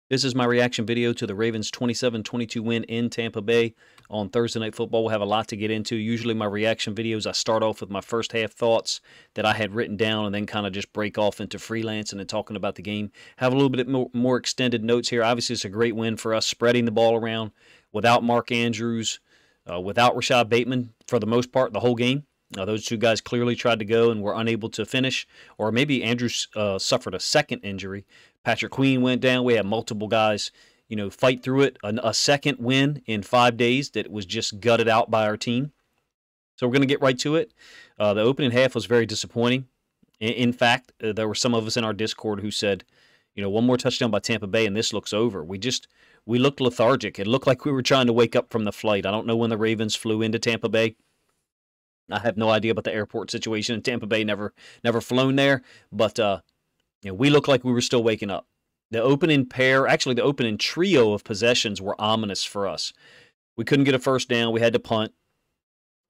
This is my reaction video to the Ravens' 27-22 win in Tampa Bay on Thursday Night Football. We'll have a lot to get into. Usually my reaction videos, I start off with my first half thoughts that I had written down and then kind of just break off into freelance and then talking about the game. Have a little bit more extended notes here. Obviously, it's a great win for us, spreading the ball around without Mark Andrews, without Rashad Bateman for the most part, the whole game. Those two guys clearly tried to go and were unable to finish, or maybe Andrews suffered a second injury. Patrick Queen went down. We had multiple guys, fight through it. A second win in 5 days that was just gutted out by our team. So we're going to get right to it. The opening half was very disappointing. In fact, there were some of us in our Discord who said, one more touchdown by Tampa Bay and this looks over. We looked lethargic. It looked like we were trying to wake up from the flight. I don't know when the Ravens flew into Tampa Bay. I have no idea about the airport situation in Tampa Bay. Never flown there, but we looked like we were still waking up. The opening trio of possessions were ominous for us. We couldn't get a first down. We had to punt,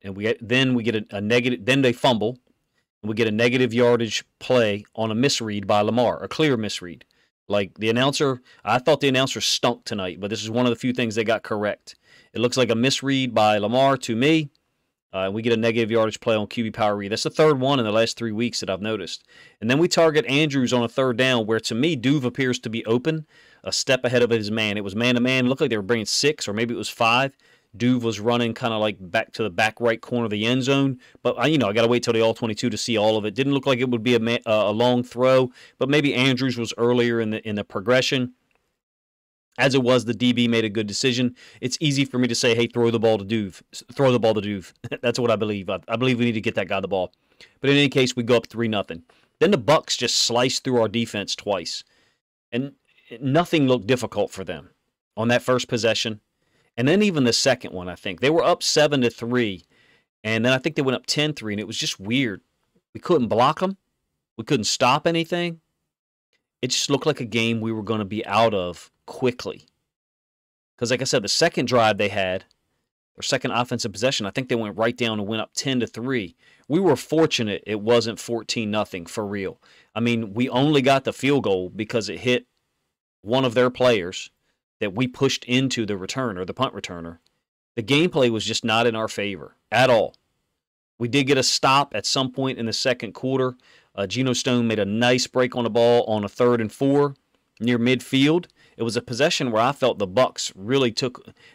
and then we get a negative. Then they fumble, and we get a negative yardage play on a misread by Lamar, a clear misread. Like I thought the announcer stunk tonight, but this is one of the few things they got correct. It looks like a misread by Lamar to me. We get a negative yardage play on QB power read. That's the third one in the last 3 weeks that I've noticed. And then we target Andrews on a third down where, to me, Duve appears to be open, a step ahead of his man. It was man-to-man. It looked like they were bringing 6, or maybe it was 5. Duve was running kind of like back to the back right corner of the end zone. But, I got to wait till the all-22 to see all of it. Didn't look like it would be a long throw, but maybe Andrews was earlier in the progression. As it was, the DB made a good decision. It's easy for me to say, hey, throw the ball to Duve. Throw the ball to Duve. That's what I believe. I believe we need to get that guy the ball. But in any case, we go up 3-0. Then the Bucs just sliced through our defense twice. And nothing looked difficult for them on that first possession. And then even the second one, I think. They were up 7-3. And then I think they went up 10-3. And it was just weird. We couldn't block them. We couldn't stop anything. It just looked like a game we were going to be out of quickly. Because like I said, the second drive they had, or second offensive possession, I think they went right down and went up 10-3. We were fortunate it wasn't 14-0 for real. I mean, we only got the field goal because it hit one of their players that we pushed into the returner, the punt returner. The gameplay was just not in our favor at all. We did get a stop at some point in the second quarter. Geno Stone made a nice break on the ball on a 3rd and 4 near midfield. It was a possession where I felt the Bucs really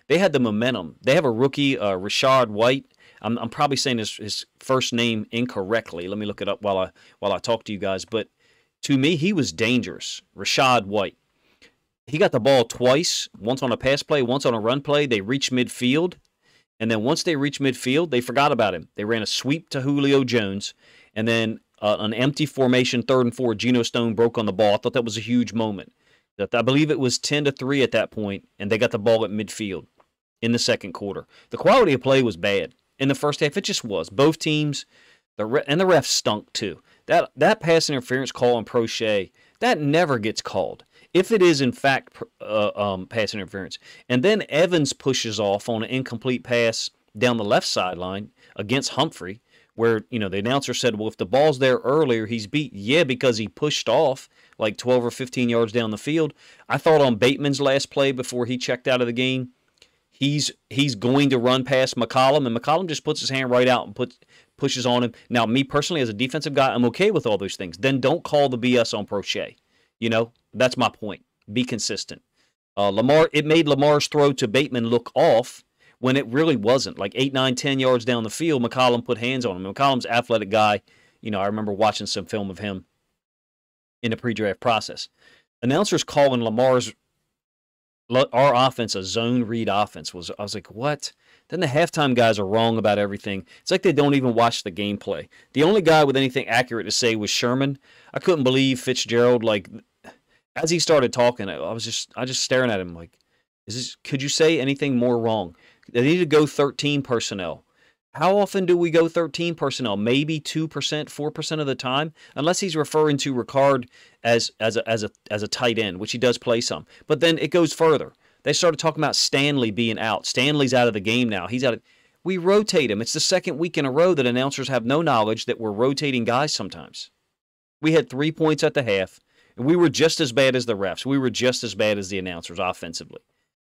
they had the momentum. They have a rookie, Rashad White. I'm probably saying his first name incorrectly. Let me look it up while I talk to you guys. But to me, he was dangerous. Rashad White. He got the ball twice, once on a pass play, once on a run play. They reached midfield. And then once they reached midfield, they forgot about him. They ran a sweep to Julio Jones. And then an empty formation, 3rd and 4, Geno Stone broke on the ball. I thought that was a huge moment. I believe it was 10-3 at that point, and they got the ball at midfield in the second quarter. The quality of play was bad. In the first half, it just was. Both teams, and the refs stunk too. That pass interference call on Prochet, that never gets called. If it is, in fact, pass interference. And then Evans pushes off on an incomplete pass down the left sideline against Humphrey, where, the announcer said, well, if the ball's there earlier, he's beat. Yeah, because he pushed off like 12 or 15 yards down the field. I thought on Bateman's last play before he checked out of the game, he's going to run past McCollum, and McCollum just puts his hand right out and pushes on him. Now, me personally, as a defensive guy, I'm okay with all those things. Then don't call the BS on Prochet. That's my point. Be consistent. It made Lamar's throw to Bateman look off when it really wasn't. Like 8, 9, 10 yards down the field, McCollum put hands on him. McCollum's an athletic guy. I remember watching some film of him in the pre-draft process. Announcers calling our offense a zone read offense. I was like, what? Then the halftime guys are wrong about everything. It's like they don't even watch the gameplay. The only guy with anything accurate to say was Sherman. I couldn't believe Fitzgerald, as he started talking, I just staring at him like, could you say anything more wrong? They need to go 13 personnel. How often do we go 13 personnel? Maybe 2%, 4% of the time, unless he's referring to Ricard as a tight end, which he does play some. But then it goes further. They started talking about Stanley being out. Stanley's out of the game now. He's out. We rotate him. It's the second week in a row that announcers have no knowledge that we're rotating guys sometimes. We had 3 points at the half. And we were just as bad as the refs. We were just as bad as the announcers offensively.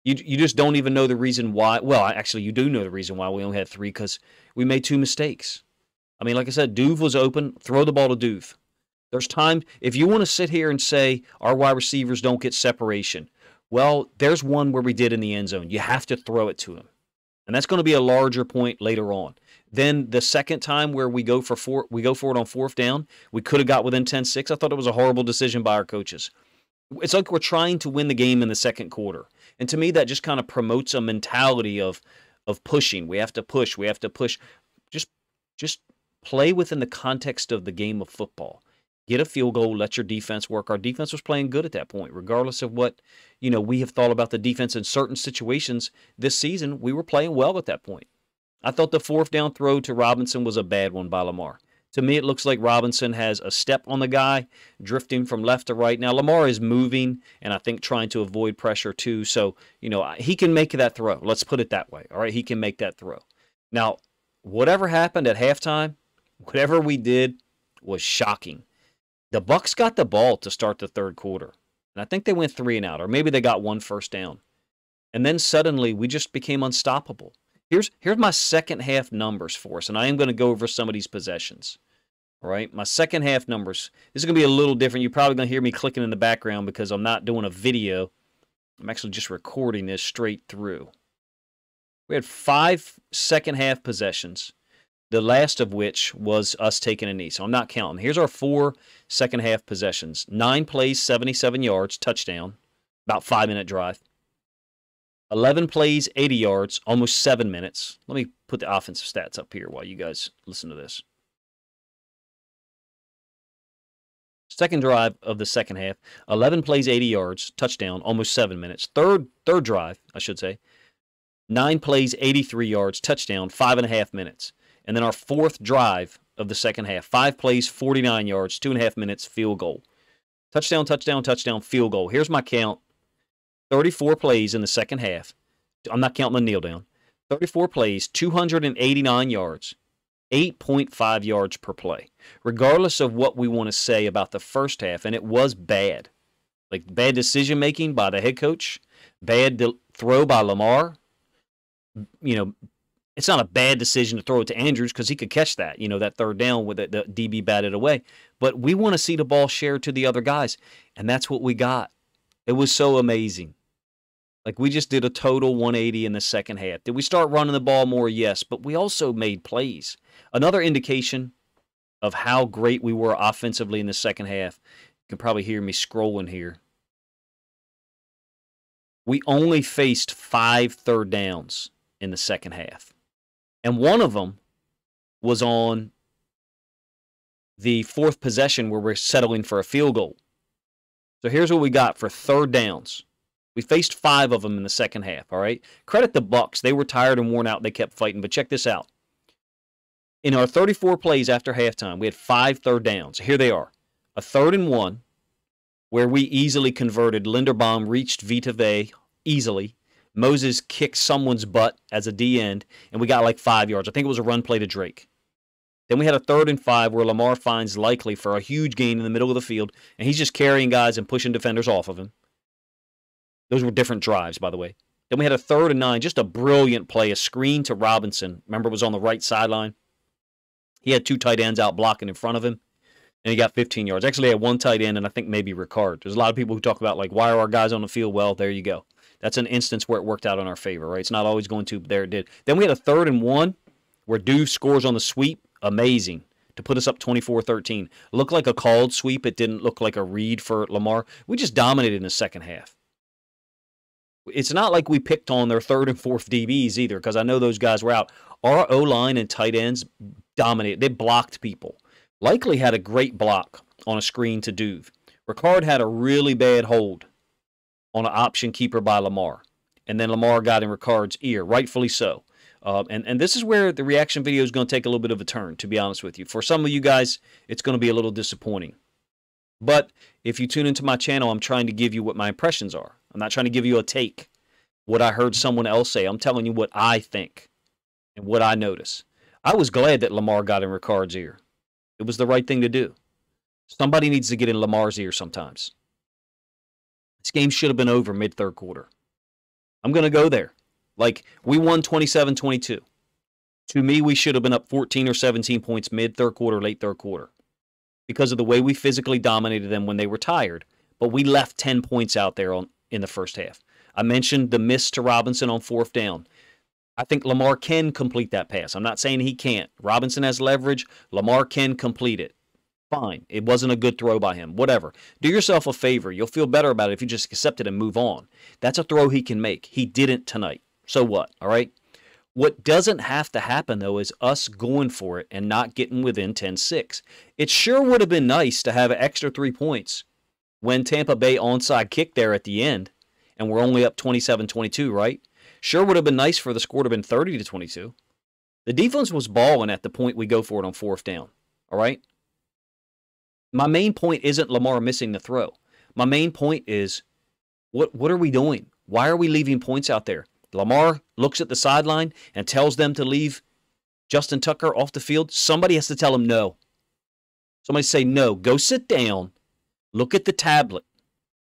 You just don't even know the reason why. Well, actually, you do know the reason why we only had 3, because we made 2 mistakes. I mean, like I said, Duve was open. Throw the ball to Duve. There's time. If you want to sit here and say our wide receivers don't get separation, well, there's one where we did in the end zone. You have to throw it to him. And that's going to be a larger point later on. Then the second time where we go for it on 4th down, we could have got within 10-6. I thought it was a horrible decision by our coaches. It's like we're trying to win the game in the second quarter. And to me, that just kind of promotes a mentality of pushing. We have to push. We have to push. Just play within the context of the game of football. Get a field goal, let your defense work. Our defense was playing good at that point, regardless of what, we have thought about the defense in certain situations this season. We were playing well at that point. I thought the 4th down throw to Robinson was a bad one by Lamar. To me, it looks like Robinson has a step on the guy, drifting from left to right. Now, Lamar is moving, and I think trying to avoid pressure too. So, he can make that throw. Let's put it that way. All right, he can make that throw. Now, whatever happened at halftime, whatever we did was shocking. The Bucs got the ball to start the third quarter, and I think they went 3 and out, or maybe they got 1 first down. And then suddenly we just became unstoppable. Here's my second half numbers for us, and I am going to go over some of these possessions. All right, my second half numbers. This is going to be a little different. You're probably going to hear me clicking in the background because I'm not doing a video. I'm actually just recording this straight through. We had 5 second half possessions, the last of which was us taking a knee. So I'm not counting. Here's our 4 second half possessions. 9 plays, 77 yards, touchdown, about 5-minute drive. 11 plays, 80 yards, almost 7 minutes. Let me put the offensive stats up here while you guys listen to this. Second drive of the second half, 11 plays, 80 yards, touchdown, almost 7 minutes. Third drive, I should say, 9 plays, 83 yards, touchdown, 5.5 minutes. And then our 4th drive of the second half, 5 plays, 49 yards, 2.5 minutes, field goal. Touchdown, touchdown, touchdown, field goal. Here's my count. 34 plays in the second half. I'm not counting the kneel down. 34 plays, 289 yards, 8.5 yards per play. Regardless of what we want to say about the first half, and it was bad. Like bad decision-making by the head coach, bad throw by Lamar. It's not a bad decision to throw it to Andrews because he could catch that, that third down with the DB batted away. But we want to see the ball shared to the other guys, and that's what we got. It was so amazing. Like, we just did a total 180 in the second half. Did we start running the ball more? Yes, but we also made plays. Another indication of how great we were offensively in the second half, you can probably hear me scrolling here. We only faced 5 third downs in the second half. And one of them was on the 4th possession where we're settling for a field goal. So here's what we got for third downs. We faced 5 of them in the second half, all right? Credit the Bucs. They were tired and worn out. They kept fighting. But check this out. In our 34 plays after halftime, we had 5 third downs. Here they are. A 3rd and 1 where we easily converted. Linderbaum reached VID easily. Moses kicked someone's butt as a D end, and we got like 5 yards. I think it was a run play to Drake. Then we had a 3rd and 5 where Lamar finds Likely for a huge gain in the middle of the field, and he's just carrying guys and pushing defenders off of him. Those were different drives, by the way. Then we had a 3rd and 9, just a brilliant play, a screen to Robinson. Remember, it was on the right sideline. He had 2 tight ends out blocking in front of him, and he got 15 yards. Actually, he had 1 tight end, and I think maybe Ricard. There's a lot of people who talk about, like, why are our guys on the field? Well, there you go. That's an instance where it worked out in our favor, right? It's not always going to, but there it did. Then we had a 3rd and 1 where Duve scores on the sweep. Amazing. To put us up 24-13. Looked like a called sweep. It didn't look like a read for Lamar. We just dominated in the second half. It's not like we picked on their 3rd and 4th DBs either, because I know those guys were out. Our O-line and tight ends dominated. They blocked people. Likely had a great block on a screen to Duve. Ricard had a really bad hold on an option keeper by Lamar. And then Lamar got in Ricard's ear, rightfully so. And this is where the reaction video is going to take a little bit of a turn, to be honest with you. For some of you guys, it's going to be a little disappointing. But if you tune into my channel, I'm trying to give you what my impressions are. I'm not trying to give you a take, what I heard someone else say. I'm telling you what I think and what I notice. I was glad that Lamar got in Ricard's ear. It was the right thing to do. Somebody needs to get in Lamar's ear sometimes. This game should have been over mid-third quarter. I'm going to go there. Like, we won 27-22. To me, we should have been up 14 or 17 points mid-third quarter, late third quarter, because of the way we physically dominated them when they were tired. But we left 10 points out there in the first half. I mentioned the miss to Robinson on fourth down. I think Lamar can complete that pass. I'm not saying he can't. Robinson has leverage. Lamar can complete it. Fine. It wasn't a good throw by him. Whatever. Do yourself a favor. You'll feel better about it if you just accept it and move on. That's a throw he can make. He didn't tonight. So what? All right? What doesn't have to happen, though, is us going for it and not getting within 10-6. It sure would have been nice to have an extra 3 points when Tampa Bay onside kicked there at the end, and we're only up 27-22, right? Sure would have been nice for the score to have been 30-22. The defense was balling at the point we go for it on fourth down, all right? My main point isn't Lamar missing the throw. My main point is, what are we doing? Why are we leaving points out there? Lamar looks at the sideline and tells them to leave Justin Tucker off the field. Somebody has to tell him no. Somebody say no. Go sit down. Look at the tablet.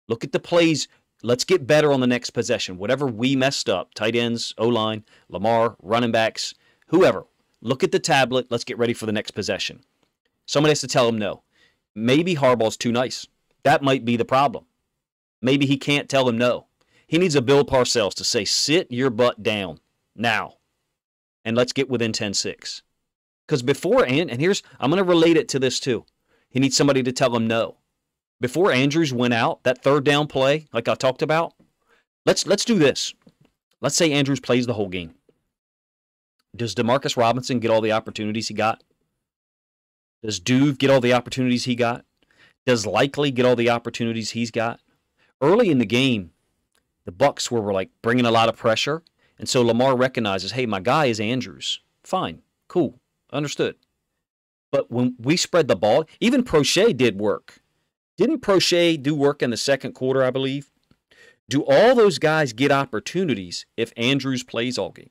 Look at the plays. Let's get better on the next possession. Whatever we messed up, tight ends, O-line, Lamar, running backs, whoever. Look at the tablet. Let's get ready for the next possession. Somebody has to tell him no. Maybe Harbaugh's too nice. That might be the problem. Maybe he can't tell him no. He needs a Bill Parcells to say, sit your butt down now, and let's get within 10-6. Because before, and here's, I'm going to relate it to this too. He needs somebody to tell him no. Before Andrews went out, that third down play, like I talked about, let's do this. Let's say Andrews plays the whole game. Does Demarcus Robinson get all the opportunities he got? Does Duve get all the opportunities he got? Does Likely get all the opportunities he's got? Early in the game, the Bucs were like bringing a lot of pressure, and so Lamar recognizes, hey, my guy is Andrews. Fine, cool, understood. But when we spread the ball, even Prochet did work. Didn't Prochet do work in the second quarter, I believe? Do all those guys get opportunities if Andrews plays all game?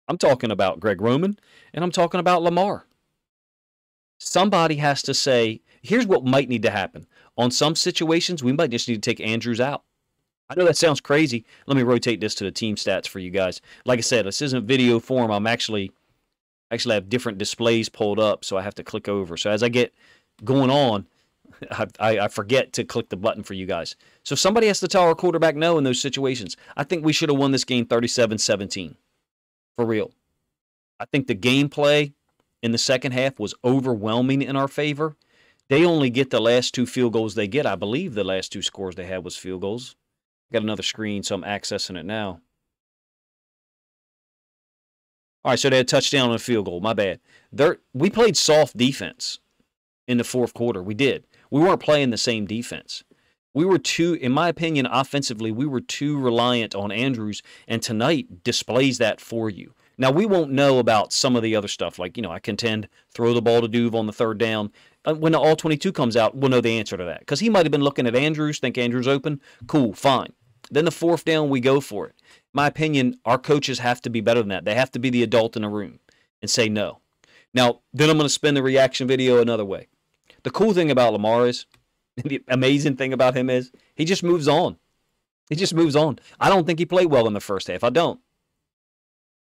I'm talking about Greg Roman, and I'm talking about Lamar. Somebody has to say, here's what might need to happen. On some situations, we might just need to take Andrews out. I know that sounds crazy. Let me rotate this to the team stats for you guys. Like I said, this isn't video form. I'm actually have different displays pulled up, so I have to click over. So as I get going on, I forget to click the button for you guys. So somebody has to tell our quarterback no in those situations. I think we should have won this game 37-17. For real. I think the gameplay in the second half was overwhelming in our favor. They only get the last 2 field goals they get. I believe the last 2 scores they had was field goals. Got another screen, so I'm accessing it now. All right, so they had a touchdown and a field goal. My bad. We played soft defense in the fourth quarter. We did. We weren't playing the same defense. We were too, in my opinion, offensively, we were too reliant on Andrews, and tonight displays that for you. Now, we won't know about some of the other stuff, like, I contend, throw the ball to Duve on the third down. When the All-22 comes out, we'll know the answer to that. Because he might have been looking at Andrews, think Andrews open. Cool, fine. Then the fourth down, we go for it. In my opinion, our coaches have to be better than that. They have to be the adult in the room and say no. Now, then I'm going to spin the reaction video another way. The cool thing about Lamar is, the amazing thing about him is, he just moves on. He just moves on. I don't think he played well in the first half. I don't.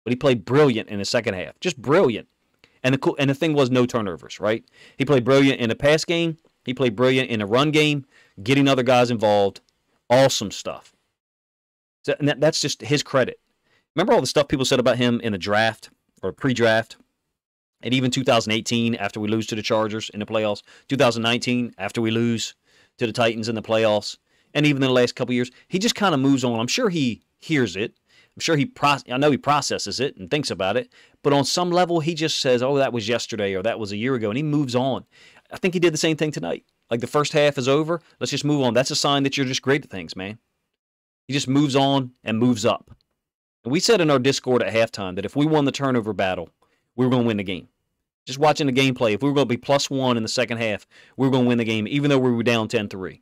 But he played brilliant in the second half. Just brilliant. And the thing was no turnovers, right? He played brilliant in the pass game. He played brilliant in the run game, getting other guys involved. Awesome stuff. So, and that's just his credit. Remember all the stuff people said about him in the draft or pre-draft? And even 2018 after we lose to the Chargers in the playoffs. 2019 after we lose to the Titans in the playoffs. And even in the last couple of years, he just kind of moves on. I'm sure he hears it. I'm sure I know he processes it and thinks about it. But on some level, he just says, oh, that was yesterday or that was a year ago. And he moves on. I think he did the same thing tonight. Like the first half is over. Let's just move on. That's a sign that you're just great at things, man. He just moves on and moves up. And we said in our Discord at halftime that if we won the turnover battle, we were going to win the game. Just watching the gameplay, if we were going to be +1 in the second half, we were going to win the game, even though we were down 10-3.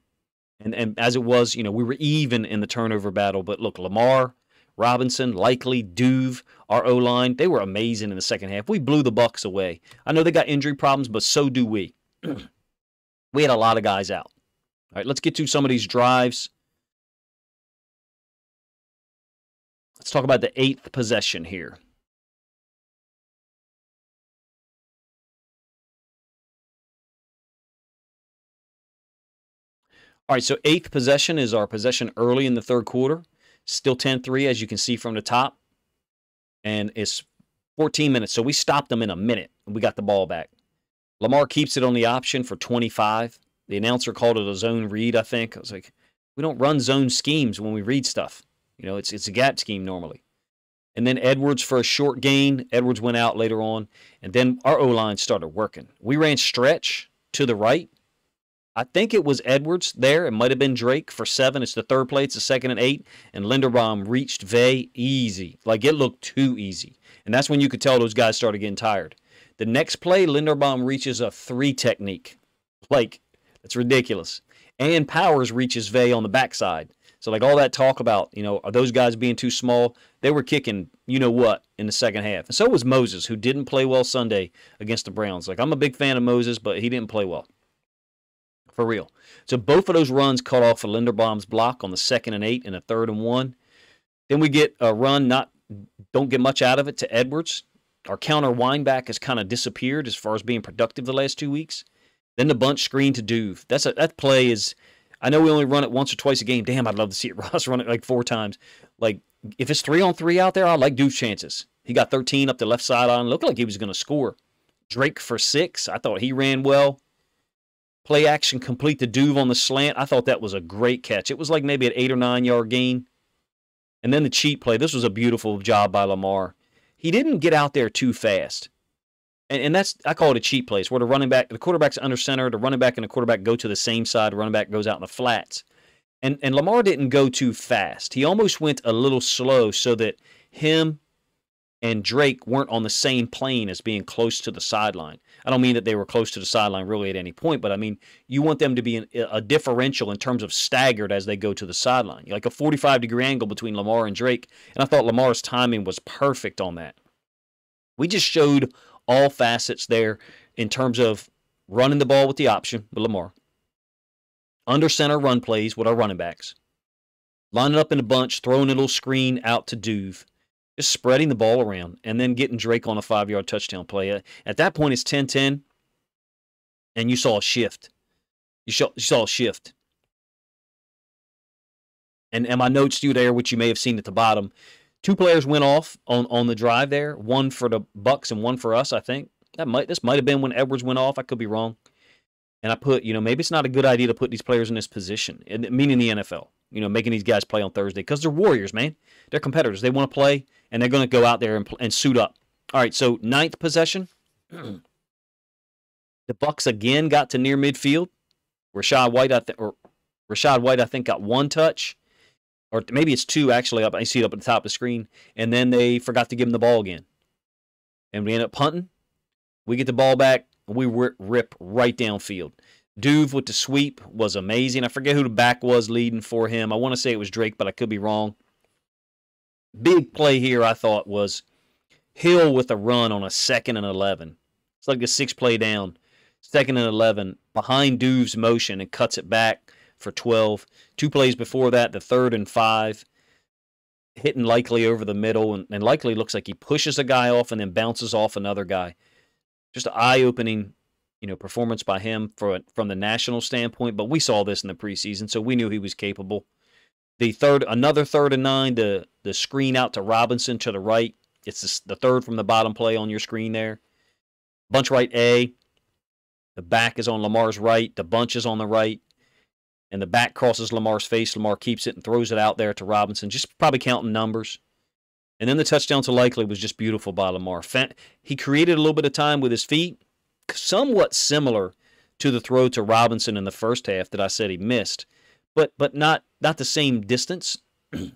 And as it was, we were even in the turnover battle. But look, Lamar, Robinson, Likely, Duve, our O-line, they were amazing in the second half. We blew the Bucs away. I know they got injury problems, but so do we. We had a lot of guys out. All right, let's get to some of these drives. Let's talk about the 8th possession here. All right, so 8th possession is our possession early in the third quarter. Still 10-3, as you can see from the top. And it's 14 minutes, so we stopped them in a minute, and we got the ball back. Lamar keeps it on the option for 25. The announcer called it a zone read, I think. I was like, we don't run zone schemes when we read stuff. You know, it's a gap scheme normally. And then Edwards for a short gain. Edwards went out later on. And then our O-line started working. We ran stretch to the right. I think it was Edwards there. It might have been Drake for 7. It's the third play. It's the 2nd and 8. And Linderbaum reached Vay easy. Like, it looked too easy. And that's when you could tell those guys started getting tired. The next play, Linderbaum reaches a 3 technique. Like, that's ridiculous. And Powers reaches Vay on the backside. So, like, all that talk about, you know, are those guys being too small? They were kicking you-know-what in the second half. And so was Moses, who didn't play well Sunday against the Browns. Like, I'm a big fan of Moses, but he didn't play well. For real. So, both of those runs cut off for Linderbaum's block on the 2nd and 8 and the 3rd and 1. Then we get a run, don't get much out of it, to Edwards. Our counter wineback has kind of disappeared as far as being productive the last 2 weeks. Then the bunch screen to Duve. That play is, I know we only run it once or twice a game. Damn, I'd love to see it. Ross run it like 4 times. Like, if it's 3-on-3 out there, I like Duve's chances. He got 13 up the left sideline. Looked like he was going to score. Drake for 6. I thought he ran well. Play action complete to Duve on the slant. I thought that was a great catch. It was like maybe an 8 or 9 yard gain. And then the cheap play. This was a beautiful job by Lamar. He didn't get out there too fast. And that's, I call it a cheap place, where the quarterback's under center, the running back and the quarterback go to the same side, the running back goes out in the flats. And Lamar didn't go too fast. He almost went a little slow so that him and Drake weren't on the same plane as being close to the sideline. I don't mean that they were close to the sideline really at any point, but I mean, you want them to be a differential in terms of staggered as they go to the sideline. Like a 45-degree angle between Lamar and Drake. And I thought Lamar's timing was perfect on that. We just showed all facets there in terms of running the ball with the option with Lamar, under center run plays with our running backs, lining up in a bunch, throwing a little screen out to Duve, just spreading the ball around, and then getting Drake on a 5-yard touchdown play. At that point, it's 10-10, and you saw a shift. You saw a shift. And my notes to you there, which you may have seen at the bottom, 2 players went off on the drive there, one for the Bucs and one for us, I think. This might have been when Edwards went off. I could be wrong. And I put, maybe it's not a good idea to put these players in this position, meaning the NFL, making these guys play on Thursday, because they're warriors, man. They're competitors. They want to play, and they're going to go out there and suit up. All right, so 9th possession. The Bucs again got to near midfield. Rashad White, I think, got 1 touch. Or maybe it's 2, actually. I see it up at the top of the screen. And then they forgot to give him the ball again. And we end up punting. We get the ball back, and we rip right downfield. Duve with the sweep was amazing. I forget who the back was leading for him. I want to say it was Drake, but I could be wrong. Big play here, I thought, was Hill with a run on a 2nd and 11. It's like a 6-play down. 2nd and 11, behind Duve's motion, and cuts it back for 12. 2 plays before that, the 3rd and 5, hitting Likely over the middle, and Likely looks like he pushes a guy off and then bounces off another guy. Just an eye-opening, performance by him from the national standpoint, but we saw this in the preseason, so we knew he was capable. Another 3rd and 9, the screen out to Robinson to the right. It's the 3rd from the bottom play on your screen there. Bunch right A. The back is on Lamar's right. The bunch is on the right. And the back crosses Lamar's face. Lamar keeps it and throws it out there to Robinson, just probably counting numbers. And then the touchdown to Likely was just beautiful by Lamar. He created a little bit of time with his feet, somewhat similar to the throw to Robinson in the first half that I said he missed, but not the same distance. And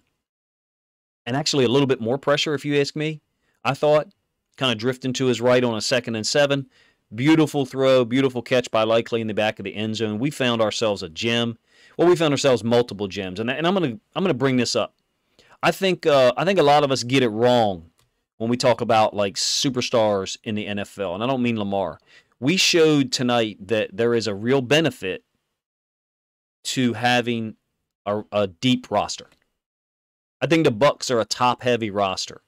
actually a little bit more pressure, if you ask me, I thought. Kind of drifting to his right on a 2nd and 7. Beautiful throw, beautiful catch by Likely in the back of the end zone. We found ourselves a gem. Well, we found ourselves multiple gems, and I'm gonna bring this up. I think a lot of us get it wrong when we talk about like superstars in the NFL, and I don't mean Lamar. we showed tonight that there is a real benefit to having a deep roster. I think the Bucs are a top-heavy roster.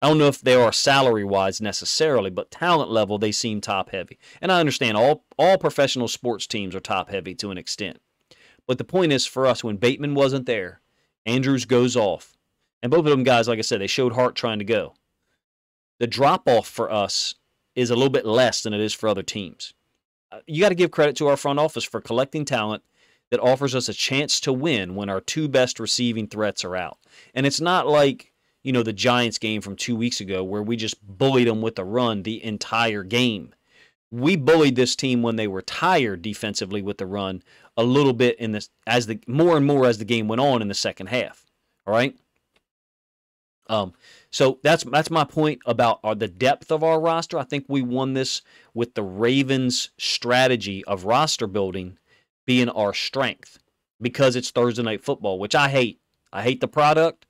I don't know if they are salary-wise necessarily, but talent level, they seem top-heavy. And I understand all professional sports teams are top-heavy to an extent. But the point is, for us, when Bateman wasn't there, Andrews goes off. And both of them guys, like I said, they showed heart trying to go. The drop-off for us is a little bit less than it is for other teams. You got to give credit to our front office for collecting talent that offers us a chance to win when our two best receiving threats are out. And it's not like, you know, the Giants game from 2 weeks ago where we just bullied them with the run the entire game. We bullied this team when they were tired defensively with the run a little bit in this more and more as the game went on in the second half. All right? So that's my point about the depth of our roster. I think we won this with the Ravens' strategy of roster building being our strength because it's Thursday Night Football, which I hate. I hate the product.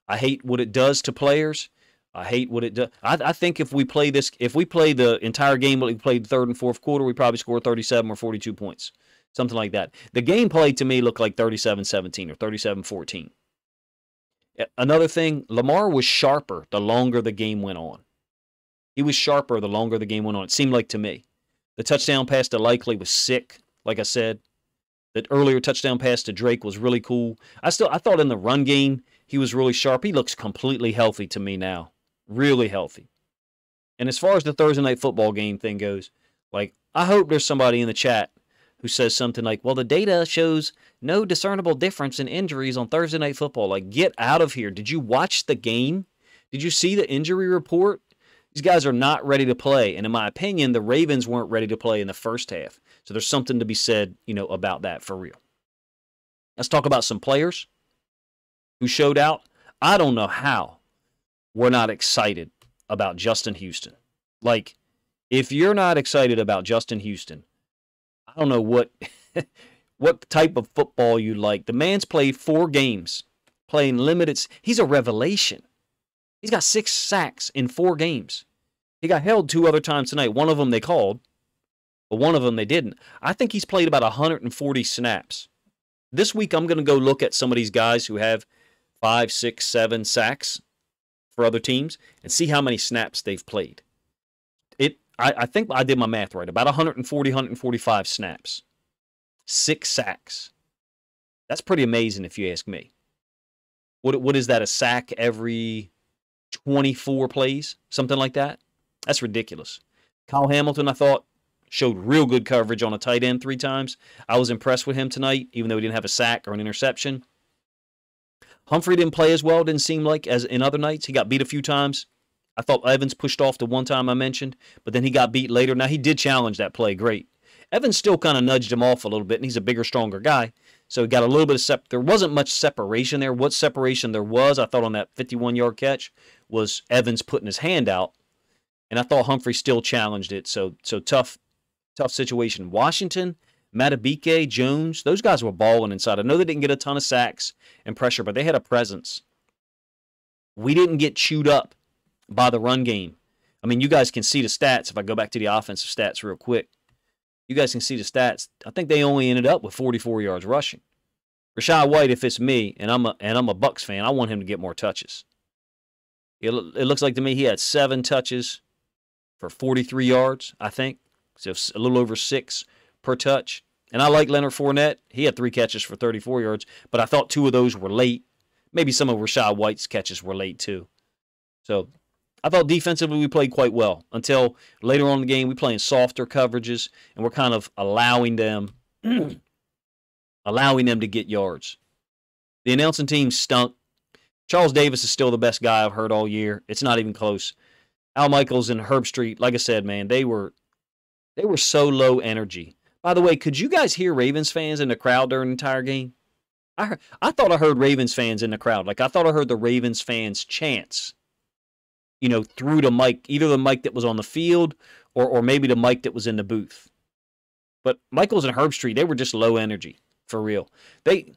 I hate what it does to players. I hate what it does. I think if we play the entire game, we played the third and fourth quarter, we probably score 37 or 42 points, something like that. The gameplay to me looked like 37-17 or 37-14. Another thing, Lamar was sharper the longer the game went on. He was sharper the longer the game went on, it seemed like to me. The touchdown pass to Likely was sick, like I said. The earlier touchdown pass to Drake was really cool. I thought in the run game, he was really sharp. He looks completely healthy to me now. Really healthy. And as far as the Thursday Night Football game thing goes, like, I hope there's somebody in the chat who says something like, well, the data shows no discernible difference in injuries on Thursday Night Football. Like, get out of here. Did you watch the game? Did you see the injury report? These guys are not ready to play. And in my opinion, the Ravens weren't ready to play in the first half. So there's something to be said, you know, about that for real. Let's talk about some players who showed out. I don't know how we're not excited about Justin Houston. Like, if you're not excited about Justin Houston, I don't know what type of football you like. The man's played 4 games, playing limited. He's a revelation. He's got 6 sacks in 4 games. He got held 2 other times tonight. One of them they called, but one of them they didn't. I think he's played about 140 snaps. This week I'm going to go look at some of these guys who have 5, 6, 7 sacks for other teams and see how many snaps they've played. I think I did my math right. About 140, 145 snaps. 6 sacks. That's pretty amazing if you ask me. What is that, a sack every 24 plays? Something like that? That's ridiculous. Kyle Hamilton, I thought, showed real good coverage on a tight end 3 times. I was impressed with him tonight, even though he didn't have a sack or an interception. Humphrey didn't play as well, didn't seem like, as in other nights. He got beat a few times. I thought Evans pushed off the one time I mentioned, but then he got beat later. Now, he did challenge that play great. Evans still kind of nudged him off a little bit, and he's a bigger, stronger guy. So he got a little bit of there wasn't much separation there. What separation there was, I thought on that 51-yard catch, was Evans putting his hand out. And I thought Humphrey still challenged it. So tough situation. Washington, Matabike, Jones, those guys were balling inside. I know they didn't get a ton of sacks and pressure, but they had a presence. We didn't get chewed up by the run game. I mean, you guys can see the stats. If I go back to the offensive stats real quick, you guys can see the stats. I think they only ended up with 44 yards rushing. Rachaad White, if it's me, and I'm a Bucs fan, I want him to get more touches. It looks like to me he had 7 touches for 43 yards, I think. So a little over 6 per touch. And I like Leonard Fournette. He had 3 catches for 34 yards, but I thought 2 of those were late. Maybe some of Rachaad White's catches were late too. So I thought defensively we played quite well until later on in the game we playing softer coverages and we're kind of allowing them to get yards. The announcing team stunk. Charles Davis is still the best guy I've heard all year. It's not even close. Al Michaels and Herb Street, like I said, man, they were so low energy. By the way, could you guys hear Ravens fans in the crowd during the entire game? I thought I heard Ravens fans in the crowd. Like I thought I heard the Ravens fans chants, you know, through the mic, either the mic that was on the field or maybe the mic that was in the booth. But Michaels and Herb Street, they were just low energy, for real. They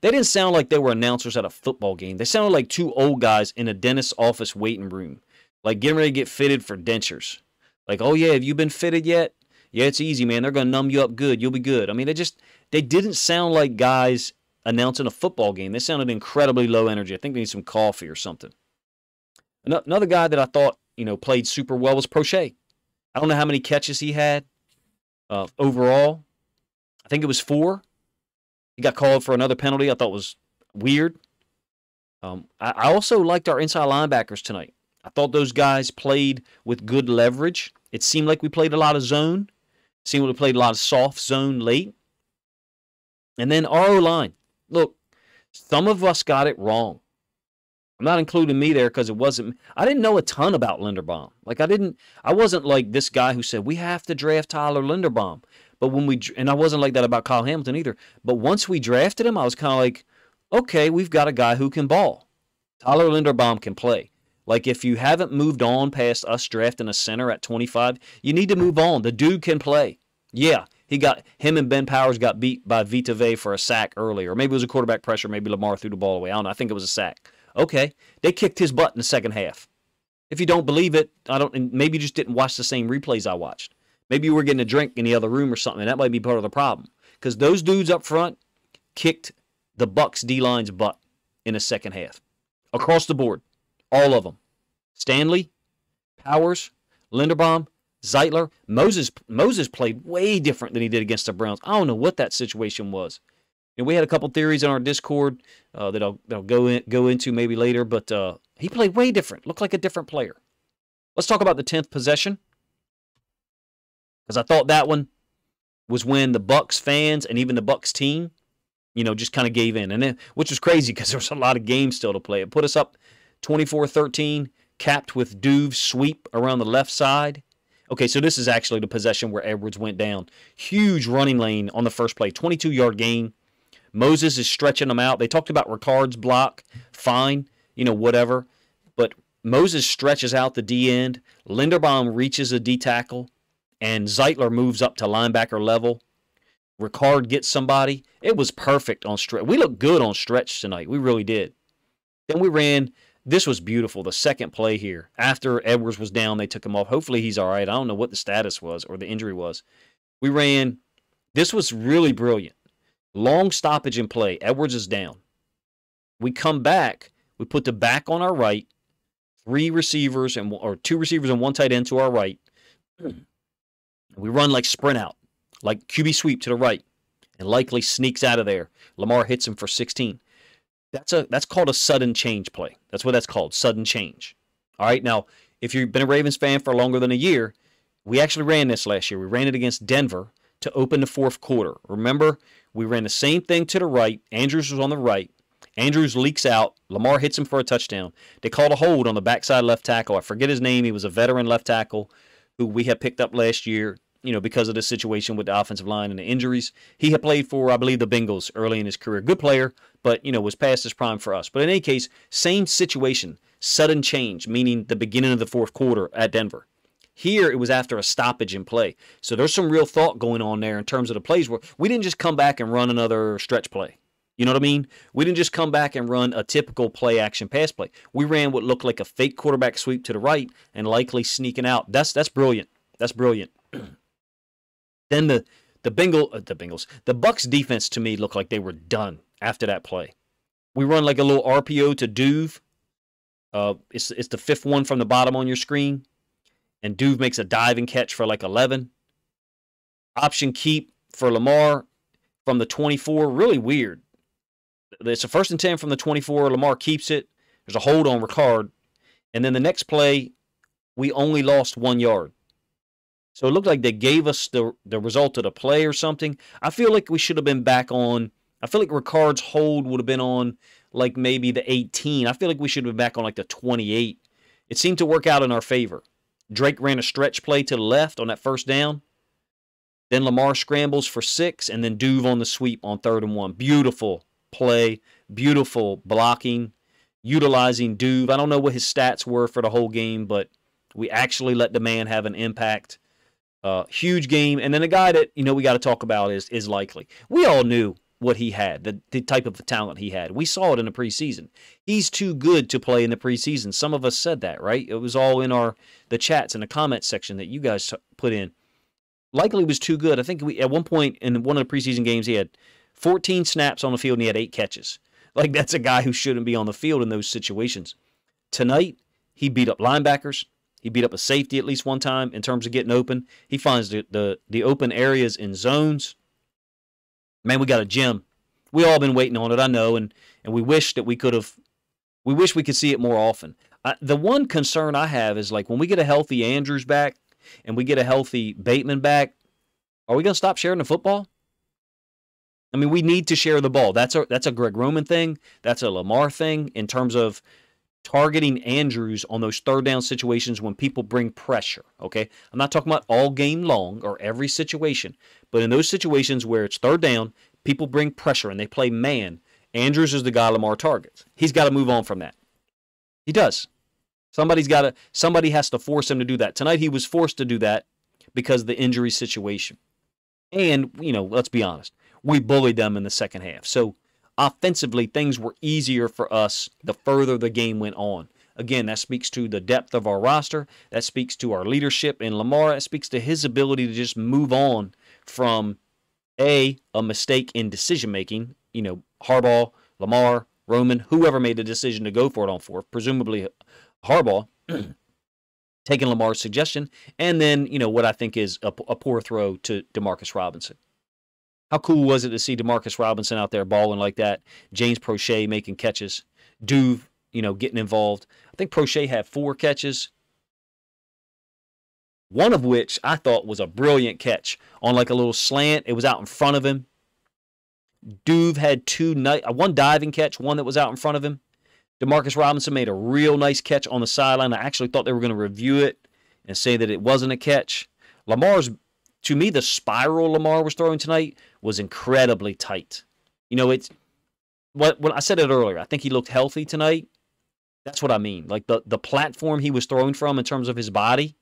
didn't sound like they were announcers at a football game. They sounded like 2 old guys in a dentist's office waiting room, like getting ready to get fitted for dentures. Like, oh yeah, have you been fitted yet? Yeah, it's easy, man. They're going to numb you up good. You'll be good. I mean, they didn't sound like guys announcing a football game. They sounded incredibly low energy. I think they need some coffee or something. Another guy that I thought, played super well was Prochet. I don't know how many catches he had overall. I think it was 4. He got called for another penalty I thought was weird. I also liked our inside linebackers tonight. I thought those guys played with good leverage. It seemed like we played a lot of zone. It seemed like we played a lot of soft zone late. And then our O-line. Look, some of us got it wrong. I'm not including me there because I didn't know a ton about Linderbaum. I wasn't like this guy who said, we have to draft Tyler Linderbaum. But and I wasn't like that about Kyle Hamilton either. But once we drafted him, I was kind of like, okay, we've got a guy who can ball. Tyler Linderbaum can play. Like, if you haven't moved on past us drafting a center at 25, you need to move on. The dude can play. Yeah, him and Ben Powers got beat by Vita Vea for a sack earlier. Maybe it was a quarterback pressure. Maybe Lamar threw the ball away. I don't know. I think it was a sack. Okay, they kicked his butt in the second half. If you don't believe it, maybe you just didn't watch the same replays I watched. Maybe you were getting a drink in the other room or something. That might be part of the problem. Because those dudes up front kicked the Bucs D-line's butt in the second half. Across the board. All of them. Stanley, Powers, Linderbaum, Zeitler. Moses played way different than he did against the Browns. I don't know what that situation was. We had a couple theories on our Discord that I'll go into maybe later, but he played way different. Looked like a different player. Let's talk about the 10th possession, because I thought that one was when the Bucs fans and even the Bucs team, just kind of gave in, and then, which was crazy because there was a lot of games still to play. It put us up 24-13, capped with Duv's sweep around the left side. Okay, so this is actually the possession where Edwards went down. Huge running lane on the first play, 22-yard gain. Moses is stretching them out. They talked about Ricard's block. Fine, whatever. But Moses stretches out the D end. Linderbaum reaches a D tackle. And Zeitler moves up to linebacker level. Ricard gets somebody. It was perfect on stretch. We looked good on stretch tonight. We really did. Then we ran. This was beautiful. The second play here. After Edwards was down, they took him off. Hopefully he's all right. I don't know what the status was or the injury was. We ran. This was really brilliant. Long stoppage in play. Edwards is down. We come back. We put the back on our right. 2 receivers and 1 tight end to our right. We run like sprint out, like QB sweep to the right, and likely sneaks out of there. Lamar hits him for 16. That's called a sudden change play. That's what that's called, sudden change. All right, now, if you've been a Ravens fan for longer than a year, we actually ran this last year. We ran it against Denver to open the fourth quarter. Remember, we ran the same thing to the right. Andrews was on the right. Andrews leaks out. Lamar hits him for a touchdown. They called a hold on the backside left tackle. I forget his name. He was a veteran left tackle who we had picked up last year, because of the situation with the offensive line and the injuries. He had played for, I believe, the Bengals early in his career. Good player, but, was past his prime for us. But in any case, same situation. Sudden change, meaning the beginning of the fourth quarter at Denver. Here, it was after a stoppage in play. So there's some real thought going on there in terms of the plays where we didn't just come back and run another stretch play. You know what I mean? We didn't just come back and run a typical play-action pass play. We ran what looked like a fake quarterback sweep to the right and likely sneaking out. That's brilliant. That's brilliant. Then the Bucs defense to me looked like they were done after that play. We run like a little RPO to Duve. It's the 5th one from the bottom on your screen. And Duve makes a diving catch for like 11. Option keep for Lamar from the 24. Really weird. It's a 1st and 10 from the 24. Lamar keeps it. There's a hold on Ricard. And then the next play, we only lost 1 yard. So it looked like they gave us the result of the play or something. I feel like we should have been back on. I feel like Ricard's hold would have been on like maybe the 18. I feel like we should have been back on like the 28. It seemed to work out in our favor. Drake ran a stretch play to the left on that 1st down. Then Lamar scrambles for 6, and then Duve on the sweep on 3rd and 1. Beautiful play, beautiful blocking, utilizing Duve. I don't know what his stats were for the whole game, but we actually let the man have an impact. Huge game. And then the guy that, we got to talk about is Likely. We all knew what he had, the type of talent he had. We saw it in the preseason. He's too good to play in the preseason. Some of us said that, right? It was all in the chats and the comments section that you guys put in. Likely was too good. I think at one point in one of the preseason games, he had 14 snaps on the field and he had 8 catches. Like, that's a guy who shouldn't be on the field in those situations. Tonight, he beat up linebackers. He beat up a safety at least one time in terms of getting open. He finds the open areas in zones. Man, we got a gem. We all been waiting on it, I know, and we wish that we could have. We wish we could see it more often. The one concern I have is, like, when we get a healthy Andrews back and we get a healthy Bateman back, are we going to stop sharing the football? I mean, we need to share the ball. That's a Greg Roman thing. That's a Lamar thing in terms of targeting Andrews on those third down situations when people bring pressure, okay? I'm not talking about all game long or every situation, but in those situations where it's third down, people bring pressure and they play man, Andrews is the guy Lamar targets. He's got to move on from that. He does. Somebody has to force him to do that. Tonight he was forced to do that because of the injury situation. And, let's be honest, we bullied them in the second half. So offensively, things were easier for us the further the game went on. Again, that speaks to the depth of our roster. That speaks to our leadership in Lamar. That speaks to his ability to just move on from a mistake in decision-making. Harbaugh, Lamar, Roman, whoever made the decision to go for it on fourth, presumably Harbaugh, taking Lamar's suggestion, and then, what I think is a poor throw to Demarcus Robinson. How cool was it to see Demarcus Robinson out there balling like that? James Prochet making catches. Duve, getting involved. I think Prochet had 4 catches. One of which I thought was a brilliant catch on like a little slant. It was out in front of him. Duve had one diving catch, one that was out in front of him. Demarcus Robinson made a real nice catch on the sideline. I actually thought they were going to review it and say that it wasn't a catch. To me, the spiral Lamar was throwing tonight was incredibly tight. It's when I said it earlier, I think he looked healthy tonight. That's what I mean. Like the platform he was throwing from in terms of his body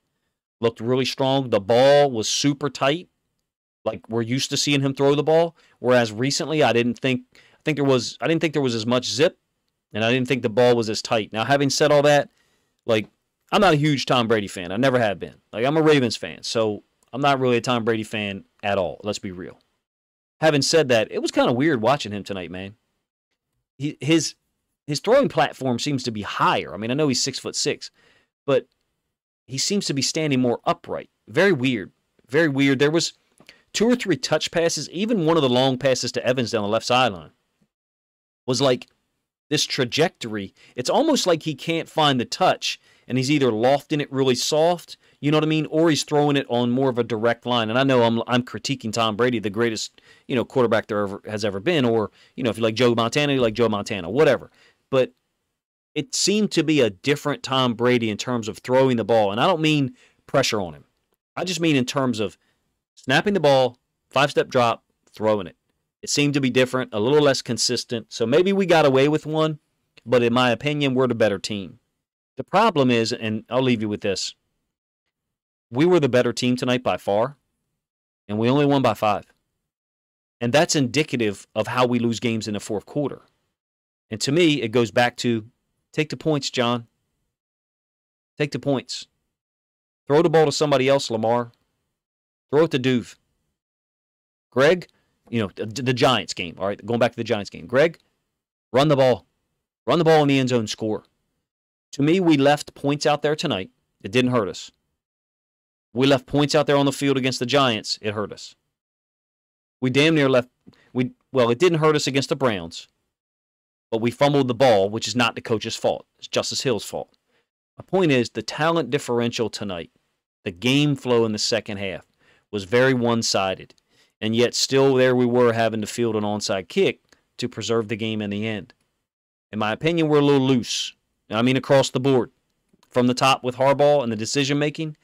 looked really strong. The ball was super tight. Like we're used to seeing him throw the ball. Whereas recently I didn't think there was as much zip, and I didn't think the ball was as tight. Now, having said all that, like, I'm not a huge Tom Brady fan. I never have been. Like, I'm a Ravens fan, so I'm not really a Tom Brady fan at all. Let's be real. Having said that, it was kind of weird watching him tonight, man. His throwing platform seems to be higher. I mean, I know he's 6'6", but he seems to be standing more upright. Very weird. Very weird. There was 2 or 3 touch passes. Even one of the long passes to Evans down the left sideline was like this trajectory. It's almost like he can't find the touch, and he's either lofting it really soft, you know what I mean, or he's throwing it on more of a direct line. And I know I'm critiquing Tom Brady, the greatest quarterback there has ever been, or if you like Joe Montana, you like Joe Montana, whatever. But it seemed to be a different Tom Brady in terms of throwing the ball, and I don't mean pressure on him. I just mean in terms of snapping the ball, 5-step drop, throwing it. It seemed to be different, a little less consistent. So maybe we got away with one, but in my opinion, we're the better team. The problem is, and I'll leave you with this, we were the better team tonight by far, and we only won by 5. And that's indicative of how we lose games in the fourth quarter. And to me, it goes back to, take the points, John. Take the points. Throw the ball to somebody else, Lamar. Throw it to Duve. Greg, the Giants game. All right, going back to the Giants game. Greg, run the ball. Run the ball in the end zone, score. To me, we left points out there tonight. It didn't hurt us. We left points out there on the field against the Giants. It hurt us. We damn near left. It didn't hurt us against the Browns, but we fumbled the ball, which is not the coach's fault. It's Justice Hill's fault. My point is, the talent differential tonight, the game flow in the second half, was very one-sided. And yet still there we were having to field an onside kick to preserve the game in the end. In my opinion, we're a little loose. I mean across the board. From the top with Harbaugh and the decision-making,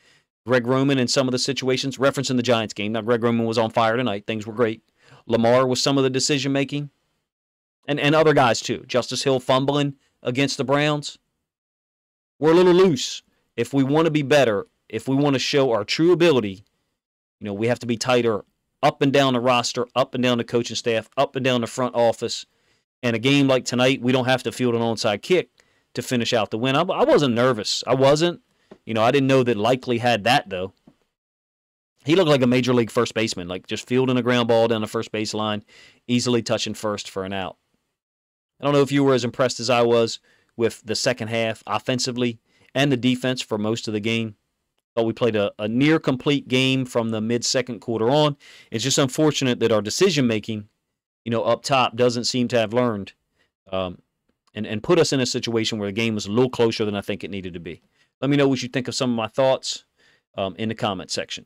Greg Roman in some of the situations, referencing the Giants game. Now, Greg Roman was on fire tonight. Things were great. Lamar was some of the decision-making. And other guys, too. Justice Hill fumbling against the Browns. We're a little loose. If we want to be better, if we want to show our true ability, we have to be tighter up and down the roster, up and down the coaching staff, up and down the front office. And a game like tonight, we don't have to field an onside kick to finish out the win. I wasn't nervous. I wasn't. I didn't know that Likely had that, though. He looked like a major league first baseman, like just fielding a ground ball down the first baseline, easily touching first for an out. I don't know if you were as impressed as I was with the second half offensively and the defense for most of the game. Thought we played a near complete game from the mid-second quarter on. It's just unfortunate that our decision-making, up top doesn't seem to have learned and put us in a situation where the game was a little closer than I think it needed to be. Let me know what you think of some of my thoughts in the comment section.